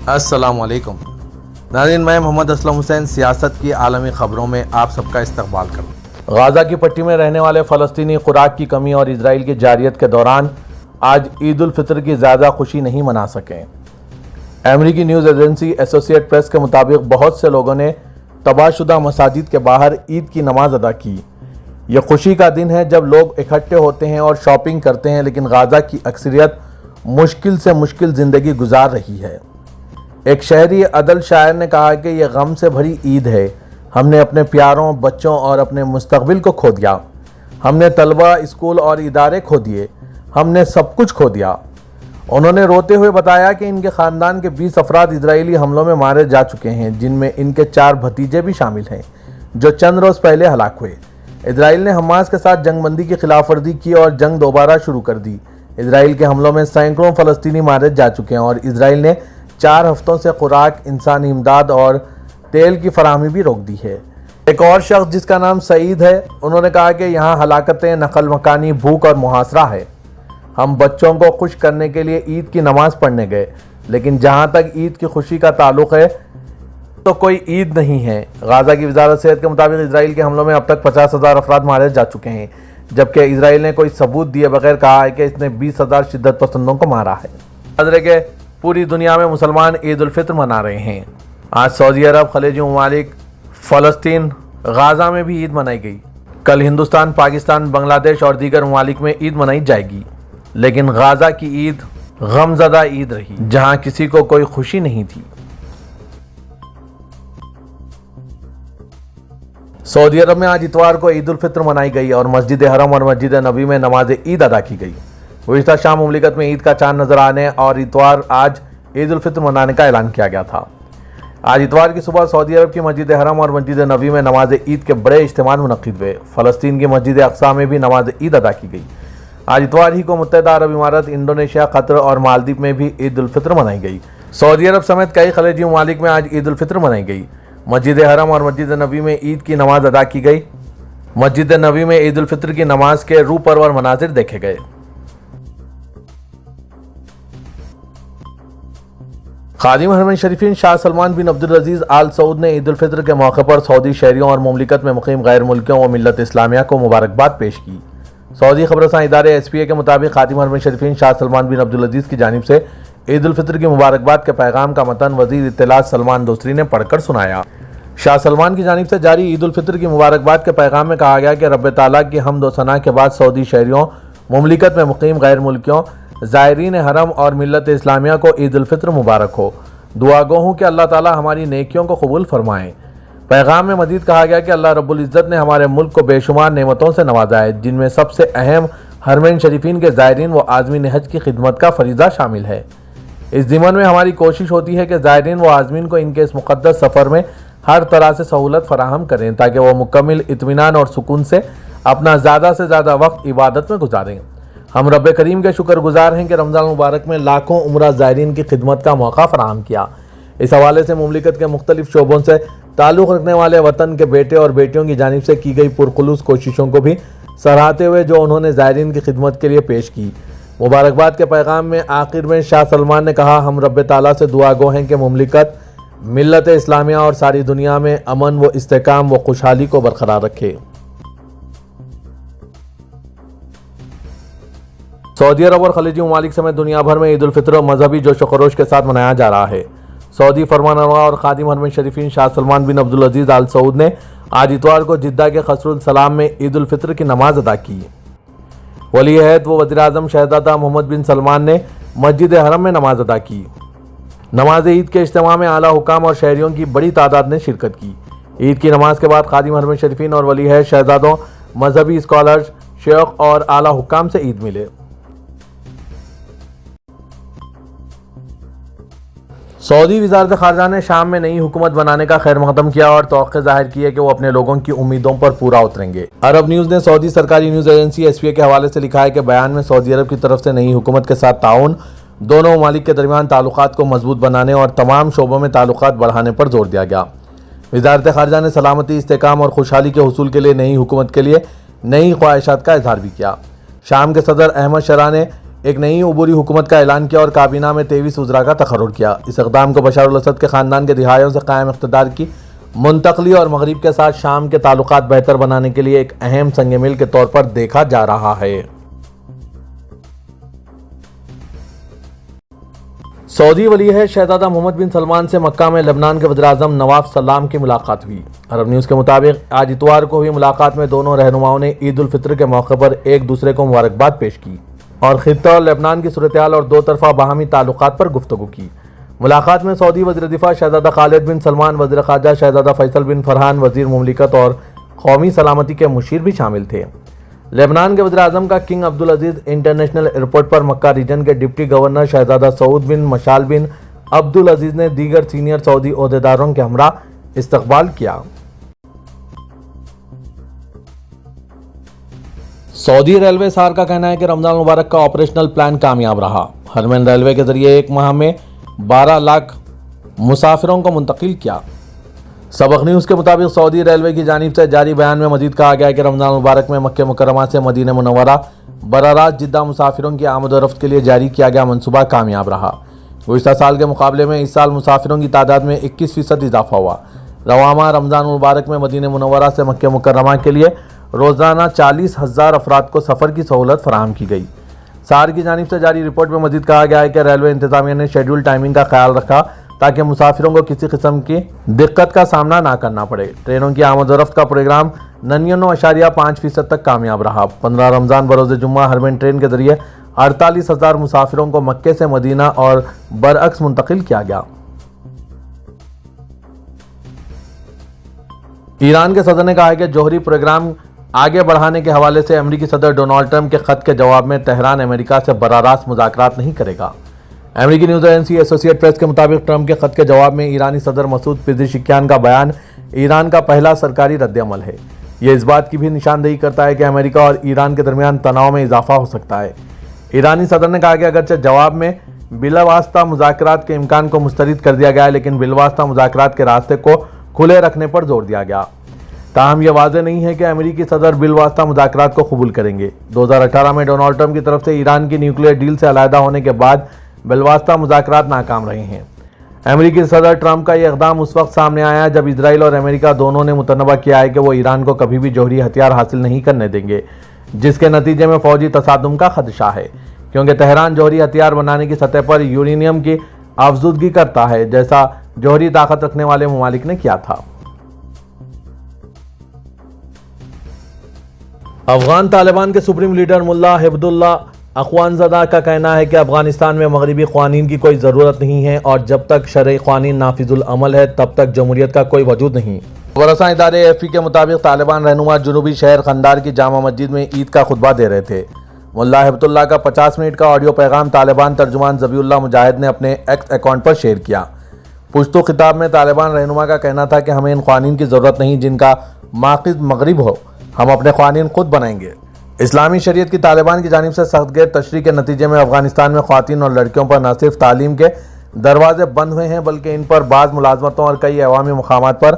السلام علیکم ناظرین، میں محمد اسلم حسین سیاست کی عالمی خبروں میں آپ سب کا استقبال کرتا ہوں۔ غازہ کی پٹی میں رہنے والے فلسطینی خوراک کی کمی اور اسرائیل کی جارحیت کے دوران آج عید الفطر کی زیادہ خوشی نہیں منا سکے۔ امریکی نیوز ایجنسی ایسوسیٹ پریس کے مطابق بہت سے لوگوں نے تباہ شدہ مساجد کے باہر عید کی نماز ادا کی۔ یہ خوشی کا دن ہے جب لوگ اکٹھے ہوتے ہیں اور شاپنگ کرتے ہیں، لیکن غازہ کی اکثریت مشکل سے مشکل زندگی گزار رہی ہے۔ ایک شہری عدل شاعر نے کہا کہ یہ غم سے بھری عید ہے، ہم نے اپنے پیاروں، بچوں اور اپنے مستقبل کو کھو دیا، ہم نے طلبہ، اسکول اور ادارے کھو دیے، ہم نے سب کچھ کھو دیا۔ انہوں نے روتے ہوئے بتایا کہ ان کے خاندان کے 20 افراد اسرائیلی حملوں میں مارے جا چکے ہیں، جن میں ان کے 4 بھتیجے بھی شامل ہیں جو چند روز پہلے ہلاک ہوئے۔ اسرائیل نے حماس کے ساتھ جنگ بندی کی خلاف ورزی کی اور جنگ دوبارہ شروع کر دی۔ اسرائیل کے حملوں میں سینکڑوں فلسطینی مارے جا چکے ہیں اور اسرائیل نے 4 ہفتوں سے خوراک، انسانی امداد اور تیل کی فراہمی بھی روک دی ہے۔ ایک اور شخص جس کا نام سعید ہے، انہوں نے کہا کہ یہاں ہلاکتیں، نقل مکانی، بھوک اور محاصرہ ہے۔ ہم بچوں کو خوش کرنے کے لیے عید کی نماز پڑھنے گئے، لیکن جہاں تک عید کی خوشی کا تعلق ہے تو کوئی عید نہیں ہے۔ غازہ کی وزارت صحت کے مطابق اسرائیل کے حملوں میں اب تک 50,000 افراد مارے جا چکے ہیں، جبکہ اسرائیل نے کوئی ثبوت دیے بغیر کہا ہے کہ اس نے 20,000 شدت پسندوں کو مارا ہے۔ نظر کہ پوری دنیا میں مسلمان عید الفطر منا رہے ہیں۔ آج سعودی عرب، خلیجی ممالک، فلسطین، غازہ میں بھی عید منائی گئی۔ کل ہندوستان، پاکستان، بنگلہ دیش اور دیگر ممالک میں عید منائی جائے گی، لیکن غازہ کی عید غم زدہ عید رہی، جہاں کسی کو کوئی خوشی نہیں تھی۔ سعودی عرب میں آج اتوار کو عید الفطر منائی گئی اور مسجد حرم اور مسجد نبوی میں نماز عید ادا کی گئی۔ گزشتہ شام مملکت میں عید کا چاند نظر آنے اور اتوار آج عید الفطر منانے کا اعلان کیا گیا تھا۔ آج اتوار کی صبح سعودی عرب کی مسجد حرم اور مسجد نبوی میں نماز عید کے بڑے اجتماعات منعقد ہوئے۔ فلسطین کی مسجد اقصی میں بھی نماز عید ادا کی گئی۔ آج اتوار ہی کو متحدہ عرب امارات، انڈونیشیا، قطر اور مالدیپ میں بھی عید الفطر منائی گئی۔ سعودی عرب سمیت کئی خلیجی ممالک میں آج عید الفطر منائی گئی۔ مسجد حرم اور مسجد نبوی میں عید کی نماز ادا کی گئی۔ مسجد نبوی میں عید الفطر کی نماز کے روح پرور مناظر دیکھے گئے۔ خادم حرمین شریفین شاہ سلمان بن عبدالعزیز آل سعود نے عید الفطر کے موقع پر سعودی شہریوں اور مملکت میں مقیم غیر ملکیوں و ملت اسلامیہ کو مبارکباد پیش کی۔ سعودی خبررساں ادارے SPA کے مطابق خادم حرمین شریفین شاہ سلمان بن عبدالعزیز کی جانب سے عید الفطر کی مبارکباد کے پیغام کا متن وزیر اطلاعات سلمان دوسری نے پڑھ کر سنایا۔ شاہ سلمان کی جانب سے جاری عید الفطر کی مبارکباد کے پیغام میں کہا گیا کہ رب تعالیٰ کی حمد و ثنا کے بعد سعودی شہریوں، مملکت میں مقیم غیر ملکیوں، زائرین حرم اور ملت اسلامیہ کو عید الفطر مبارک ہو۔ دعا گو ہوں کہ اللہ تعالیٰ ہماری نیکیوں کو قبول فرمائیں۔ پیغام میں مزید کہا گیا کہ اللہ رب العزت نے ہمارے ملک کو بے شمار نعمتوں سے نوازا ہے، جن میں سب سے اہم حرمین شریفین کے زائرین و عازمین حج کی خدمت کا فریضہ شامل ہے۔ اس ضمن میں ہماری کوشش ہوتی ہے کہ زائرین و عازمین کو ان کے اس مقدس سفر میں ہر طرح سے سہولت فراہم کریں تاکہ وہ مکمل اطمینان اور سکون سے اپنا زیادہ سے زیادہ وقت عبادت میں گزاریں۔ ہم رب کریم کے شکر گزار ہیں کہ رمضان مبارک میں لاکھوں عمرہ زائرین کی خدمت کا موقع فراہم کیا۔ اس حوالے سے مملکت کے مختلف شعبوں سے تعلق رکھنے والے وطن کے بیٹے اور بیٹیوں کی جانب سے کی گئی پرخلوص کوششوں کو بھی سراہتے ہوئے جو انہوں نے زائرین کی خدمت کے لیے پیش کی۔ مبارکباد کے پیغام میں آخر میں شاہ سلمان نے کہا، ہم رب تعالیٰ سے دعا گو ہیں کہ مملکت، ملت اسلامیہ اور ساری دنیا میں امن و استحکام و خوشحالی کو برقرار رکھے۔ سعودی عرب اور خلیجی ممالک سمیت دنیا بھر میں عید الفطر مذہبی جوش و خروش کے ساتھ منایا جا رہا ہے۔ سعودی فرمانروا اور خادم حرمین شریفین شاہ سلمان بن عبدالعزیز آل سعود نے آج اتوار کو جدہ کے قصر السلام میں عید الفطر کی نماز ادا کی۔ ولی عہد و وزیر اعظم شہزادہ محمد بن سلمان نے مسجد حرم میں نماز ادا کی۔ نماز عید کے اجتماع میں اعلیٰ حکام اور شہریوں کی بڑی تعداد نے شرکت کی۔ عید کی نماز کے بعد خادم حرمین شریفین اور ولی عہد شہزادوں، مذہبی اسکالرز، شیوخ اور اعلیٰ حکام سے عید ملے۔ سعودی وزارت خارجہ نے شام میں نئی حکومت بنانے کا خیر مقدم کیا اور توقع ظاہر کی ہے کہ وہ اپنے لوگوں کی امیدوں پر پورا اتریں گے۔ عرب نیوز نے سعودی سرکاری نیوز ایجنسی SPA کے حوالے سے لکھا ہے کہ بیان میں سعودی عرب کی طرف سے نئی حکومت کے ساتھ تعاون، دونوں ممالک کے درمیان تعلقات کو مضبوط بنانے اور تمام شعبوں میں تعلقات بڑھانے پر زور دیا گیا۔ وزارت خارجہ نے سلامتی، استحکام اور خوشحالی کے حصول کے لیے نئی حکومت کے لیے نئی خواہشات کا اظہار بھی کیا۔ شام کے صدر احمد شرح نے ایک نئی عبوری حکومت کا اعلان کیا اور کابینہ میں 23 وزراء کا تقرر کیا۔ اس اقدام کو بشار الاسد کے خاندان کے دہائیوں سے قائم اقتدار کی منتقلی اور مغرب کے ساتھ شام کے تعلقات بہتر بنانے کے لیے ایک اہم سنگ میل کے طور پر دیکھا جا رہا ہے۔ سعودی ولی عہد شہزادہ محمد بن سلمان سے مکہ میں لبنان کے وزیر اعظم نواف سلام کی ملاقات ہوئی۔ عرب نیوز کے مطابق آج اتوار کو ہوئی ملاقات میں دونوں رہنماؤں نے عید الفطر کے موقع پر ایک دوسرے کو مبارکباد پیش کی اور خطہ اور لبنان کی صورتحال اور دو طرفہ باہمی تعلقات پر گفتگو کی۔ ملاقات میں سعودی وزیر دفاع شہزادہ خالد بن سلمان، وزیر خارجہ شہزادہ فیصل بن فرحان، وزیر مملکت اور قومی سلامتی کے مشیر بھی شامل تھے۔ لبنان کے وزیر اعظم کا کنگ عبدالعزیز انٹرنیشنل ایئرپورٹ پر مکہ ریجن کے ڈپٹی گورنر شہزادہ سعود بن مشال بن عبدالعزیز نے دیگر سینئر سعودی عہدیداروں کے ہمراہ استقبال کیا۔ سعودی ریلوے سار کا کہنا ہے کہ رمضان المبارک کا آپریشنل پلان کامیاب رہا۔ ہرمین ریلوے کے ذریعے ایک ماہ میں 12 لاکھ مسافروں کو منتقل کیا۔ سبق نیوز کے مطابق سعودی ریلوے کی جانب سے جاری بیان میں مزید کہا گیا کہ رمضان المبارک میں مکہ مکرمہ سے مدینہ منورہ براہ راست جدہ مسافروں کی آمد و رفت کے لیے جاری کیا گیا منصوبہ کامیاب رہا۔ گزشتہ سال کے مقابلے میں اس سال مسافروں کی تعداد میں 21% اضافہ ہوا۔ رواں ماہ رمضان المبارک میں مدینہ منورہ سے مکہ مکرمہ کے لیے روزانہ 40,000 افراد کو سفر کی سہولت فراہم کی گئی۔ سار کی جانب سے جاری رپورٹ میں مزید کہا گیا ہے کہ ریلوے انتظامیہ نے شیڈول ٹائمنگ کا خیال رکھا تاکہ مسافروں کو کسی قسم کی دقت کا سامنا نہ کرنا پڑے۔ ٹرینوں کی آمد و رفت کا پروگرام 99.5% تک کامیاب رہا۔ 15 رمضان بروز جمعہ ہرمین ٹرین کے ذریعے 48,000 مسافروں کو مکے سے مدینہ اور برعکس منتقل کیا گیا۔ ایران کے صدر نے کہا ہے کہ جوہری پروگرام آگے بڑھانے کے حوالے سے امریکی صدر ڈونالڈ ٹرمپ کے خط کے جواب میں تہران امریکہ سے براہ راست مذاکرات نہیں کرے گا۔ امریکی نیوز ایجنسی ایسوسیٹ پریس کے مطابق ٹرمپ کے خط کے جواب میں ایرانی صدر مسعود پزیشکیان کا بیان ایران کا پہلا سرکاری رد عمل ہے۔ یہ اس بات کی بھی نشاندہی کرتا ہے کہ امریکہ اور ایران کے درمیان تناؤ میں اضافہ ہو سکتا ہے۔ ایرانی صدر نے کہا کہ اگرچہ جواب میں بلاواسطہ مذاکرات کے امکان کو مسترد کر دیا گیا ہے، لیکن بالواسطہ مذاکرات کے راستے کو کھلے رکھنے پر زور دیا گیا۔ تاہم یہ واضح نہیں ہے کہ امریکی صدر بالواسطہ مذاکرات کو قبول کریں گے۔ 2018 میں ڈونالڈ ٹرمپ کی طرف سے ایران کی نیوکلیئر ڈیل سے علیحدہ ہونے کے بعد بالواسطہ مذاکرات ناکام رہے ہیں۔ امریکی صدر ٹرمپ کا یہ اقدام اس وقت سامنے آیا جب اسرائیل اور امریکہ دونوں نے متنبہ کیا ہے کہ وہ ایران کو کبھی بھی جوہری ہتھیار حاصل نہیں کرنے دیں گے، جس کے نتیجے میں فوجی تصادم کا خدشہ ہے، کیونکہ تہران جوہری ہتھیار بنانے کی سطح پر یورینیم کی افزودگی کرتا ہے، جیسا جوہری طاقت رکھنے والے ممالک نے کیا تھا۔ افغان طالبان کے سپریم لیڈر ملا ہیبت اللہ اخوانزادہ کا کہنا ہے کہ افغانستان میں مغربی قوانین کی کوئی ضرورت نہیں ہے اور جب تک شرعی قوانین نافذ العمل ہے تب تک جمہوریت کا کوئی وجود نہیں۔ خبررساں ادارے AFP کے مطابق طالبان رہنما جنوبی شہر قندار کی جامع مسجد میں عید کا خطبہ دے رہے تھے۔ ملا ہیبت اللہ کا 50 منٹ کا آڈیو پیغام طالبان ترجمان ذبیح اللہ مجاہد نے اپنے ایکس اکاؤنٹ پر شیئر کیا۔ پشتو خطاب میں طالبان رہنما کا کہنا تھا کہ ہمیں ان قوانین کی ضرورت نہیں جن کا ماخذ مغرب ہو، ہم اپنے قوانین خود بنائیں گے۔ اسلامی شریعت کی طالبان کی جانب سے سخت گیر تشریح کے نتیجے میں افغانستان میں خواتین اور لڑکیوں پر نہ صرف تعلیم کے دروازے بند ہوئے ہیں بلکہ ان پر بعض ملازمتوں اور کئی عوامی مقامات پر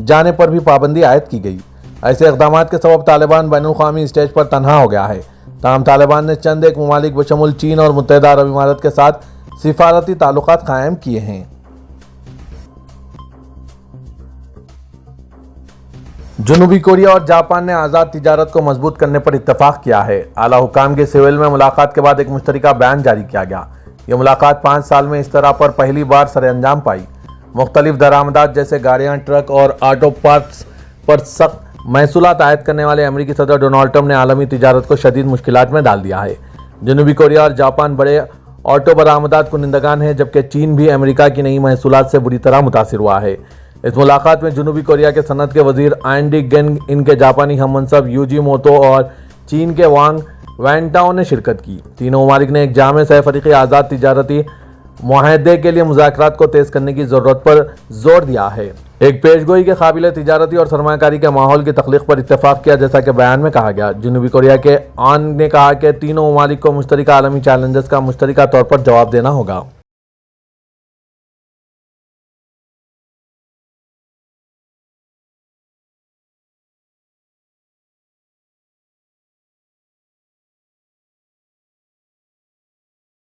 جانے پر بھی پابندی عائد کی گئی۔ ایسے اقدامات کے سبب طالبان بین الاقوامی اسٹیج پر تنہا ہو گیا ہے۔ تاہم طالبان نے چند ایک ممالک بشمول چین اور متحدہ عرب امارات کے ساتھ سفارتی تعلقات قائم کیے ہیں۔ جنوبی کوریا اور جاپان نے آزاد تجارت کو مضبوط کرنے پر اتفاق کیا ہے۔ اعلیٰ حکام کی سیول میں ملاقات کے بعد ایک مشترکہ بیان جاری کیا گیا۔ یہ ملاقات 5 سال میں اس طرح پر پہلی بار سر انجام پائی۔ مختلف درآمدات جیسے گاڑیاں، ٹرک اور آٹو پارٹس پر سخت محصولات عائد کرنے والے امریکی صدر ڈونالڈ ٹرمپ نے عالمی تجارت کو شدید مشکلات میں ڈال دیا ہے۔ جنوبی کوریا اور جاپان بڑے آٹو برآمدات کنندگان ہیں، جبکہ چین بھی امریکہ کی نئی محصولات سے بری طرح متاثر ہوا ہے۔ اس ملاقات میں جنوبی کوریا کے صنعت کے وزیر آئنڈی گینگ، ان کے جاپانی ہم منصب یوجی موتو اور چین کے وانگ وینٹاؤ نے شرکت کی۔ تینوں ممالک نے ایک جامع سہ فریقی آزاد تجارتی معاہدے کے لیے مذاکرات کو تیز کرنے کی ضرورت پر زور دیا ہے۔ ایک پیشگوئی کے قابل تجارتی اور سرمایہ کاری کے ماحول کی تخلیق پر اتفاق کیا، جیسا کہ بیان میں کہا گیا۔ جنوبی کوریا کے آن نے کہا کہ تینوں ممالک کو مشترکہ عالمی چیلنجز کا مشترکہ طور پر جواب دینا ہوگا۔